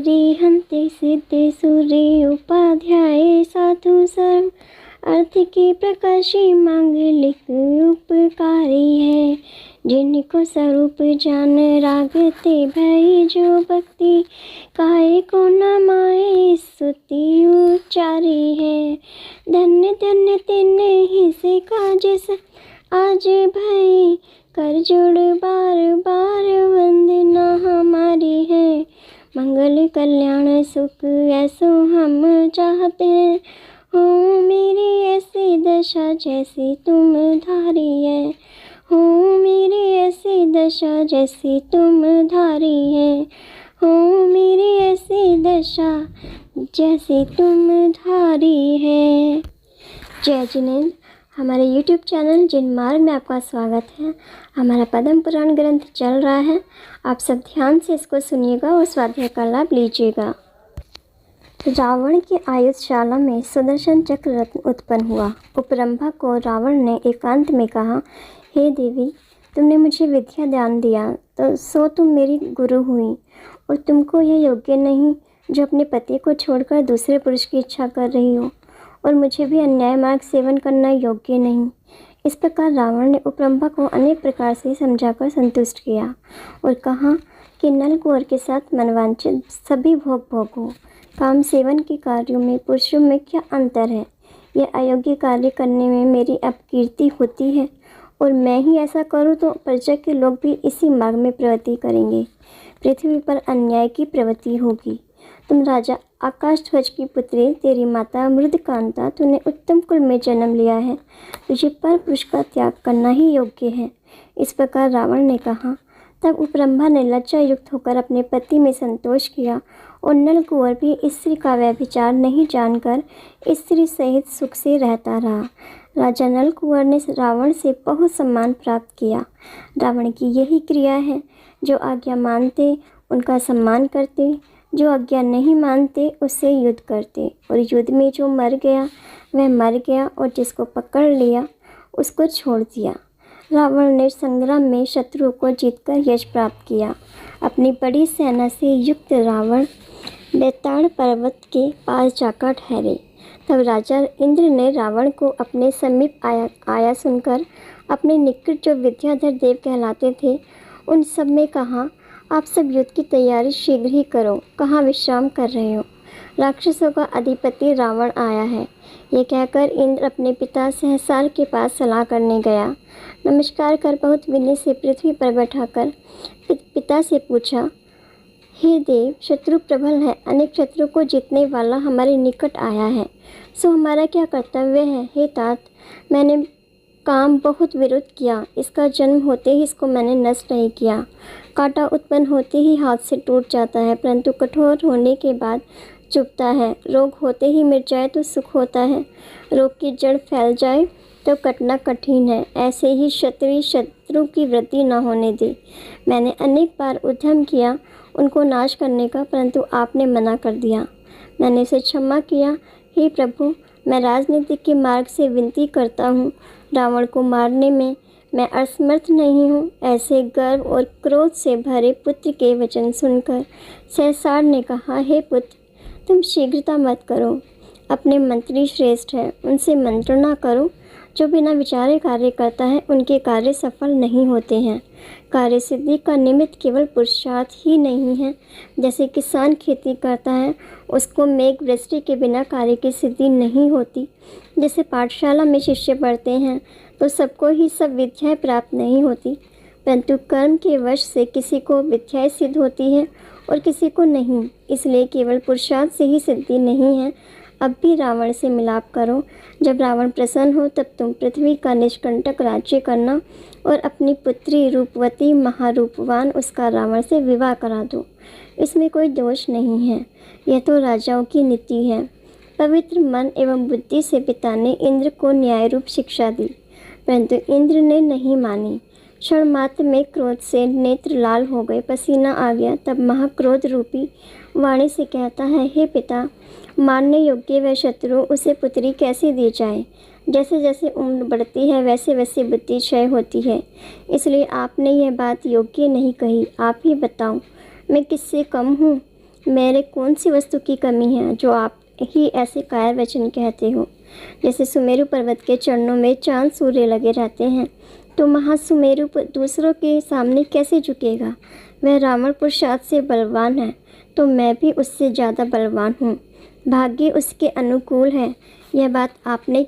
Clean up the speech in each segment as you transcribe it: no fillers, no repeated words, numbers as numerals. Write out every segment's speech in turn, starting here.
हन्ते सिद्धे सूर्य उपाध्याय साधु सर्व अर्थ के प्रकाशी मांगलिक उपकारी है। जिनको स्वरूप जान रागते भई जो भक्ति काहे को न माए स्तुति उच्चारी है। धन्य धन्य तिन्ने ही से काज आज भई कर जोड़ बार बार वंदना हमारी है। मंगल कल्याण सुख ऐसो हम चाहते हैं, हो मेरी ऐसी दशा जैसी तुम धारी है। हो मेरी ऐसी दशा जैसी तुम धारी है। हो मेरी ऐसी दशा जैसी तुम धारी है। जय जिनेंद्र। हमारे YouTube चैनल जिनमार्ग में आपका स्वागत है। हमारा पद्म पुराण ग्रंथ चल रहा है, आप सब ध्यान से इसको सुनिएगा और स्वाध्याय का लाभ लीजिएगा। रावण की आयुधशाला में सुदर्शन चक्र रत्न उत्पन्न हुआ। उपरंभा को रावण ने एकांत में कहा, हे देवी, तुमने मुझे विद्या दान दिया तो सो तुम मेरी गुरु हुई, और तुमको यह योग्य नहीं जो अपने पति को छोड़कर दूसरे पुरुष की इच्छा कर रही हो, और मुझे भी अन्याय मार्ग सेवन करना योग्य नहीं। इस प्रकार रावण ने उपरंभा को अनेक प्रकार से समझाकर संतुष्ट किया और कहा कि नल कुंवर के साथ मनवांछित सभी भोग भोगो। काम सेवन के कार्यों में पुरुषों में क्या अंतर है? यह अयोग्य कार्य करने में मेरी अपकीर्ति होती है, और मैं ही ऐसा करूं तो प्रजा के लोग भी इसी मार्ग में प्रवृत्ति करेंगे। पृथ्वी पर अन्याय की प्रवृत्ति होगी। तुम राजा आकाशध्वज की पुत्री, तेरी माता मृदकांता, तूने उत्तम कुल में जन्म लिया है, तुझे पर पुरुष का त्याग करना ही योग्य है। इस प्रकार रावण ने कहा। तब उपरंभा ने लज्जा युक्त होकर अपने पति में संतोष किया, और नल कुंवर भी स्त्री का व्यभिचार नहीं जानकर स्त्री सहित सुख से रहता रहा। राजा नल कुंवर ने रावण से बहुत सम्मान प्राप्त किया। रावण की यही क्रिया है, जो आज्ञा मानते उनका सम्मान करते, जो आज्ञा नहीं मानते उससे युद्ध करते, और युद्ध में जो मर गया वह मर गया, और जिसको पकड़ लिया उसको छोड़ दिया। रावण ने संग्राम में शत्रुओं को जीतकर यश प्राप्त किया। अपनी बड़ी सेना से युक्त रावण बेताड़ पर्वत के पास जाकर ठहरे। तब राजा इंद्र ने रावण को अपने समीप आया सुनकर अपने निकट जो विद्याधर देव कहलाते थे उन सब में कहा, आप सब युद्ध की तैयारी शीघ्र ही करो, कहाँ विश्राम कर रहे हो? राक्षसों का अधिपति रावण आया है। ये कहकर इंद्र अपने पिता सहसार के पास सलाह करने गया। नमस्कार कर बहुत विनय से पृथ्वी पर बैठाकर पिता से पूछा, हे देव, शत्रु प्रबल है, अनेक शत्रु को जीतने वाला हमारे निकट आया है, सो हमारा क्या कर्तव्य है? हे तात, मैंने काम बहुत विरोध किया, इसका जन्म होते ही इसको मैंने नष्ट नहीं किया। कांटा उत्पन्न होते ही हाथ से टूट जाता है, परंतु कठोर होने के बाद चुभता है। रोग होते ही मिट जाए तो सुख होता है, रोग की जड़ फैल जाए तो कटना कठिन है। ऐसे ही शत्रु की वृद्धि न होने दे। मैंने अनेक बार उद्यम किया उनको नाश करने का, परंतु आपने मना कर दिया। मैंने उसे क्षमा किया। हे प्रभु, मैं राजनीति के मार्ग से विनती करता हूँ, रावण को मारने में मैं असमर्थ नहीं हूँ। ऐसे गर्व और क्रोध से भरे पुत्र के वचन सुनकर सहसार ने कहा, हे पुत्र, तुम शीघ्रता मत करो, अपने मंत्री श्रेष्ठ है, उनसे मंत्रणा करो। जो बिना विचारे कार्य करता है उनके कार्य सफल नहीं होते हैं। कार्य सिद्धि का निमित्त केवल पुरुषार्थ ही नहीं है। जैसे किसान खेती करता है, उसको मेघ वृष्टि के बिना कार्य की सिद्धि नहीं होती। जैसे पाठशाला में शिष्य पढ़ते हैं तो सबको ही सब विद्याएं प्राप्त नहीं होती, परंतु कर्म के वश से किसी को विद्याएं सिद्ध होती है और किसी को नहीं। इसलिए केवल पुरुषार्थ से ही सिद्धि नहीं है। अब भी रावण से मिलाप करो। जब रावण प्रसन्न हो तब तुम पृथ्वी का निष्कंटक राज्य करना, और अपनी पुत्री रूपवती महारूपवान उसका रावण से विवाह करा दो। इसमें कोई दोष नहीं है, यह तो राजाओं की नीति है। पवित्र मन एवं बुद्धि से पिता ने इंद्र को न्याय रूप शिक्षा दी, परंतु इंद्र ने नहीं मानी। क्षण मात्र में क्रोध से नेत्र लाल हो गए, पसीना आ गया। तब महाक्रोध रूपी वाणी से कहता है, हे पिता, मारने योग्य वह शत्रु उसे पुत्री कैसे दी जाए? जैसे जैसे उम्र बढ़ती है वैसे वैसे बुद्धि क्षय होती है। इसलिए आपने यह बात योग्य नहीं कही। आप ही बताओ, मैं किससे कम हूँ? मेरे कौन सी वस्तु की कमी है जो आप ही ऐसे कायर वचन कहते हो? जैसे सुमेरु पर्वत के चरणों में चांद सूर्य लगे रहते हैं, तो महासुमेरु दूसरों के सामने कैसे झुकेगा? वह रावण पुरुषार्थ से बलवान है, तो मैं भी उससे ज़्यादा बलवान हूँ। भाग्य उसके अनुकूल है। यह बात आपने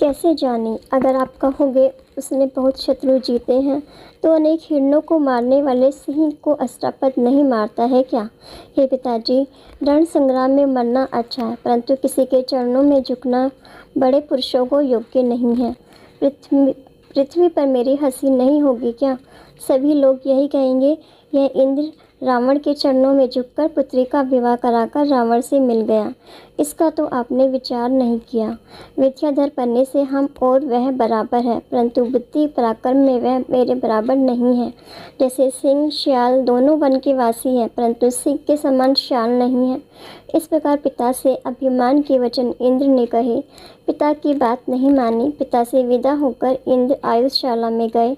कैसे जानी? अगर आप कहोगे उसने बहुत शत्रु जीते हैं, तो अनेक हिरणों को मारने वाले सिंह को अष्टापद नहीं मारता है क्या? हे पिताजी, रण संग्राम में मरना अच्छा है, परंतु किसी के चरणों में झुकना बड़े पुरुषों को योग्य नहीं है। पृथ्वी पर मेरी हंसी नहीं होगी क्या? सभी लोग यही कहेंगे, यह इंद्र रावण के चरणों में झुककर पुत्री का विवाह कराकर रावण से मिल गया। इसका तो आपने विचार नहीं किया। विद्याधर पढ़ने से हम और वह बराबर है, परंतु बुद्धि पराक्रम में वह मेरे बराबर नहीं है। जैसे सिंह श्याल दोनों वन के वासी हैं, परंतु सिंह के समान श्याल नहीं है। इस प्रकार पिता से अभिमान के वचन इंद्र ने कहे। पिता की बात नहीं मानी। पिता से विदा होकर इंद्र आयुधशाला में गए।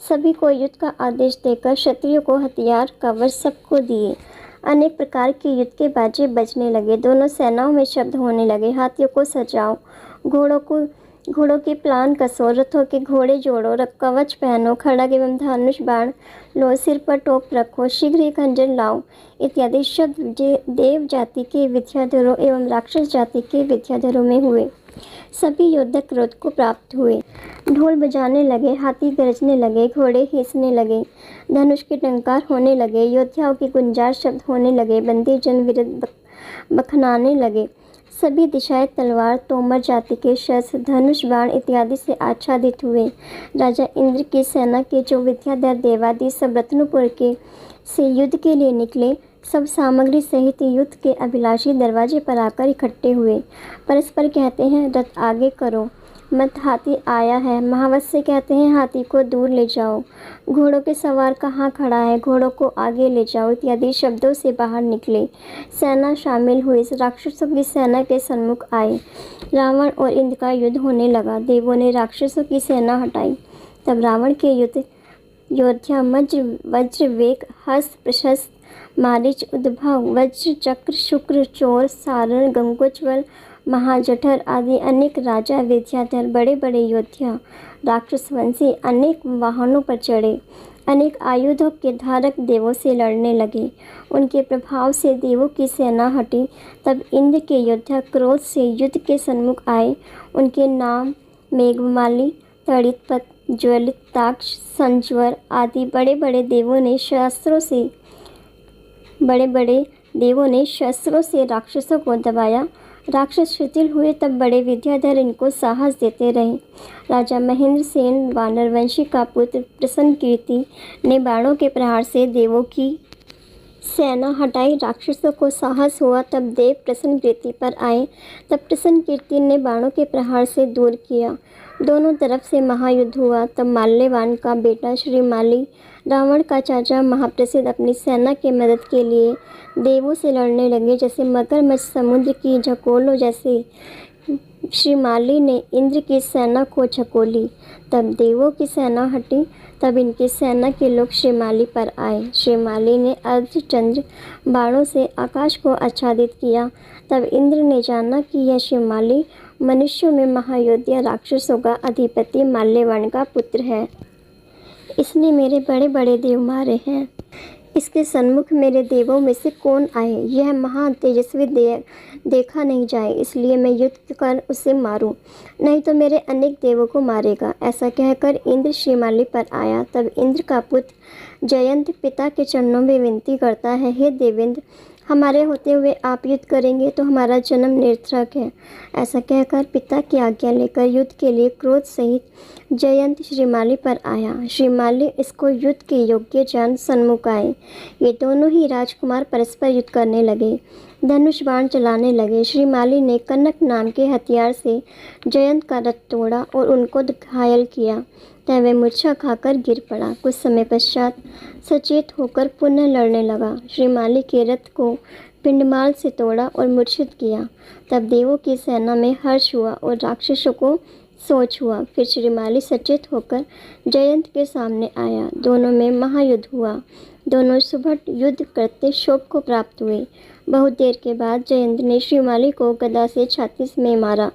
सभी को युद्ध का आदेश देकर क्षत्रियों को हथियार कवच सबको दिए। अनेक प्रकार के युद्ध के बाजे बजने लगे। दोनों सेनाओं में शब्द होने लगे। हाथियों को सजाओ, घोड़ों के प्लान कसो, रथों के घोड़े जोड़ो, कवच पहनो, खड्ग एवं धनुष बाण लो, सिर पर टोप रखो, शीघ्र ही खंजर लाओ इत्यादि शब्द देव जाति के विद्याधरों एवं राक्षस जाति के विद्याधरों में हुए। सभी योद्धा क्रोध को प्राप्त हुए। ढोल बजाने लगे, हाथी गरजने लगे, घोड़े खींचने लगे, धनुष के टंकार होने लगे, योद्धाओं के गुंजार शब्द होने लगे, बंदी जन विरुद्ध बखनाने लगे। सभी दिशाएं तलवार, तोमर जाति के शस्त्र, धनुष बाण इत्यादि से आच्छादित हुए। राजा इंद्र की सेना के जो विद्याधर देवादि सब रत्नपुर के से युद्ध के लिए निकले, सब सामग्री सहित युद्ध के अभिलाषी दरवाजे पर आकर इकट्ठे हुए। परस्पर कहते हैं, रथ आगे करो मत, हाथी आया है। महावत्स्य कहते हैं, हाथी को दूर ले जाओ। घोड़ों के सवार कहाँ खड़ा है, घोड़ों को आगे ले जाओ इत्यादि शब्दों से बाहर निकले। सेना शामिल हुई, राक्षसों की सेना के सन्मुख आए। रावण और इंद्र का युद्ध होने लगा। देवों ने राक्षसों की सेना हटाई। तब रावण के योद्धा वज्र वेग, हस्त प्रशस्त, मारीच, उद्भव, वज्र, चक्र, शुक्र, चोर, सारण, गंगोज्ज्वल, महाजठर आदि अनेक राजा विद्याधर बड़े बड़े योद्धा राक्षसवंशी अनेक वाहनों पर चढ़े। अनेक आयुधों के धारक देवों से लड़ने लगे। उनके प्रभाव से देवों की सेना हटी। तब इंद्र के योद्धा क्रोध से युद्ध के सन्मुख आए। उनके नाम मेघमाली, तड़ितपत, ज्वलिताक्ष, संज्वर आदि बड़े बड़े देवों ने शस्त्रों से राक्षसों को दबाया। राक्षस शिथिल हुए, तब बड़े विद्याधर इनको साहस देते रहे। राजा महेंद्र सेन वानरवंशी का पुत्र प्रसन्न कीर्ति ने बाणों के प्रहार से देवों की सेना हटाई। राक्षसों को साहस हुआ, तब देव प्रसन्न कीर्ति पर आए। तब प्रसन्न कीर्ति ने बाणों के प्रहार से दूर किया। दोनों तरफ से महायुद्ध हुआ। तब माल्यवान का बेटा श्री माली, रावण का चाचा महाप्रसिद्ध, अपनी सेना के मदद के लिए देवों से लड़ने लगे। जैसे मगरमच्छ समुद्र की झकोलों, जैसे श्री माली ने इंद्र की सेना को झकोली। तब देवों की सेना हटी। तब इनकी सेना के लोग श्रीमाली पर आए। श्रीमाली ने अर्धचंद्र बाणों से आकाश को आच्छादित किया। तब इंद्र ने जाना कि यह श्रीमाली मनुष्यों में महायोद्धा राक्षसों का अधिपति माल्यवान का पुत्र है। इसने मेरे बड़े बड़े देव मारे हैं। इसके सन्मुख मेरे देवों में से कौन आए? यह महान तेजस्वी देखा नहीं जाए, इसलिए मैं युद्ध कर उसे मारूं, नहीं तो मेरे अनेक देवों को मारेगा। ऐसा कहकर इंद्र श्रीमाली पर आया। तब इंद्र का पुत्र जयंत पिता के चरणों में विनती करता है, हे देवेंद्र, हमारे होते हुए आप युद्ध करेंगे तो हमारा जन्म निरर्थक है। ऐसा कहकर पिता की आज्ञा लेकर युद्ध के लिए क्रोध सहित जयंत श्रीमाली पर आया। श्रीमाली इसको युद्ध के योग्य जान सन्मुख आए। ये दोनों ही राजकुमार परस्पर युद्ध करने लगे, धनुष बाण चलाने लगे। श्रीमाली ने कनक नाम के हथियार से जयंत का रथ तोड़ा और उनको घायल किया। तब वह मूर्छा खाकर गिर पड़ा। कुछ समय पश्चात सचेत होकर पुनः लड़ने लगा। श्रीमाली के रथ को पिंडमाल से तोड़ा और मूर्छित किया। तब देवों की सेना में हर्ष हुआ और राक्षसों को सोच हुआ। फिर श्रीमाली सचेत होकर जयंत के सामने आया। दोनों में महायुद्ध हुआ। दोनों सुभट युद्ध करते शोभ को प्राप्त हुए। बहुत देर के बाद जयंत ने श्रीमाली को गदा से छाती में मारा।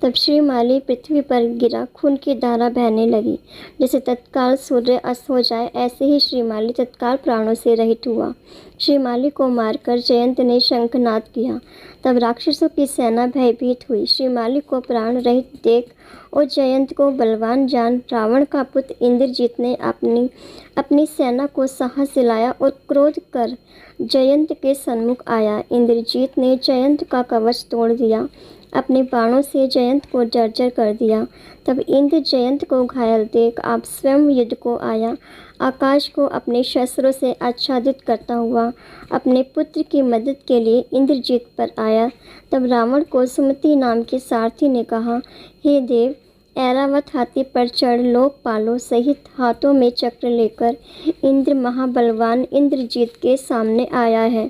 तब श्रीमाली पृथ्वी पर गिरा, खून की धारा बहने लगी। जैसे तत्काल सूर्य अस्त हो जाए, ऐसे ही श्रीमाली तत्काल प्राणों से रहित हुआ। श्रीमाली को मारकर जयंत ने शंखनाद किया। तब राक्षसों की सेना भयभीत हुई। श्रीमाली को प्राण रहित देख और जयंत को बलवान जान रावण का पुत्र इंद्रजीत ने अपनी सेना को साहस दिलाया और क्रोध कर जयंत के सन्मुख आया। इंद्रजीत ने जयंत का कवच तोड़ दिया, अपने बाणों से जयंत को जर्जर कर दिया। तब इंद्र जयंत को घायल देख आप स्वयं युद्ध को आया। आकाश को अपने शस्त्रों से आच्छादित करता हुआ अपने पुत्र की मदद के लिए इंद्रजीत पर आया। तब रावण को सुमति नाम के सारथी ने कहा, हे देव, ऐरावत हाथी पर चढ़ लोकपालों सहित हाथों में चक्र लेकर इंद्र महाबलवान इंद्रजीत के सामने आया है।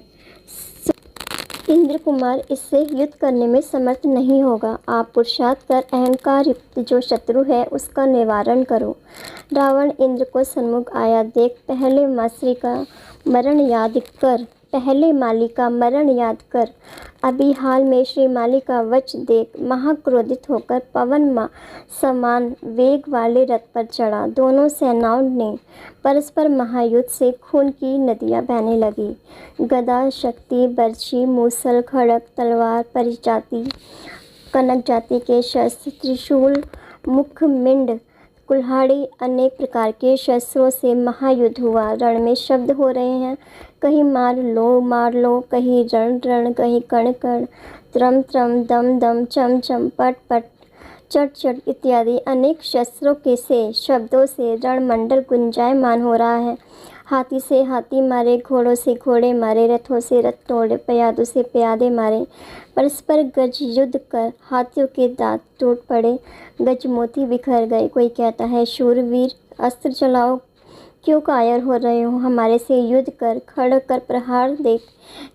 इंद्र कुमार इससे युद्ध करने में समर्थ नहीं होगा। आप पुरुषार्थ कर अहंकार युक्त जो शत्रु है उसका निवारण करो। रावण इंद्र को सन्मुख आया देख पहले माली का मरण याद कर। अभी हाल में श्रीमाली का वच देख महाक्रोधित होकर पवन समान वेग वाले रथ पर चढ़ा। दोनों सेनाओं ने परस्पर महायुद्ध से खून की नदियां बहने लगी। गदा, शक्ति, बर्छी, मूसल, खड़ग, तलवार, परिजाति, कनक जाति के शस्त्र, त्रिशूल, मुखमिंड, कुल्हाड़ी, अनेक प्रकार के शस्त्रों से महायुद्ध हुआ। रण में शब्द हो रहे हैं, कहीं मार लो, कहीं रण, कहीं कण कण, त्रम त्रम, दम दम, चम चम, पट पट, चट चट इत्यादि अनेक शस्त्रों के से शब्दों से रणमंडल गुंजायमान हो रहा है। हाथी से हाथी मारे, घोड़ों से घोड़े मारे, रथों से रथ तोड़े, प्यादों से प्यादे मारे। परस्पर गज युद्ध कर हाथियों के दांत टूट पड़े, गजमोती बिखर गए। कोई कहता है, शूरवीर अस्त्र चलाओ, क्यों कायर हो रहे हो, हमारे से युद्ध कर, खड़ कर प्रहार देख,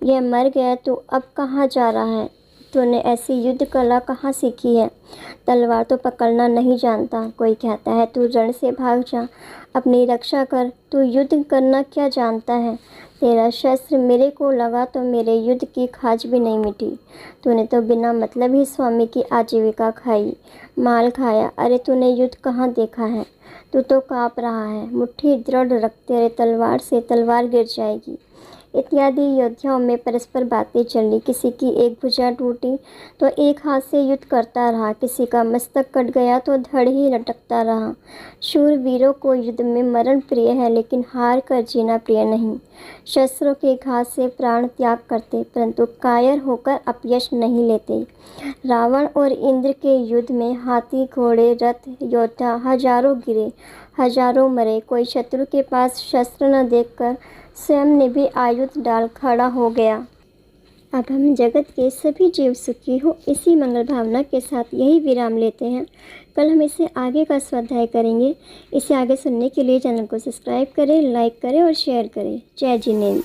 यह मर गया तो अब कहाँ जा रहा है। तूने ऐसी युद्ध कला कहाँ सीखी है, तलवार तो पकड़ना नहीं जानता। कोई कहता है, तू रण से भाग जा, अपनी रक्षा कर, तू युद्ध करना क्या जानता है। तेरा शस्त्र मेरे को लगा तो मेरे युद्ध की खाज भी नहीं मिटी। तूने तो बिना मतलब ही स्वामी की आजीविका खाई, माल खाया। अरे तूने युद्ध कहाँ देखा है, तू तो काँप रहा है। मुट्ठी दृढ़ रख, तेरे तलवार से तलवार गिर जाएगी। इत्यादि योद्धाओं में परस्पर बातें चली। किसी की एक भुजा टूटी तो एक हाथ से युद्ध करता रहा, किसी का मस्तक कट गया तो धड़ ही लटकता रहा। शूरवीरों को युद्ध में मरण प्रिय है, लेकिन हार कर जीना प्रिय नहीं। शस्त्रों के घात से प्राण त्याग करते, परंतु कायर होकर अपयश नहीं लेते। रावण और इंद्र के युद्ध में हाथी, घोड़े, रथ, योद्धा हजारों गिरे, हजारों मरे। कोई शत्रु के पास शस्त्र न देखकर स्वयं ने भी आयुध डाल खड़ा हो गया। अब हम जगत के सभी जीव सुखी हो, इसी मंगल भावना के साथ यही विराम लेते हैं। कल हम इसे आगे का स्वाध्याय करेंगे। इसे आगे सुनने के लिए चैनल को सब्सक्राइब करें, लाइक करें और शेयर करें। जय जिनेंद्र।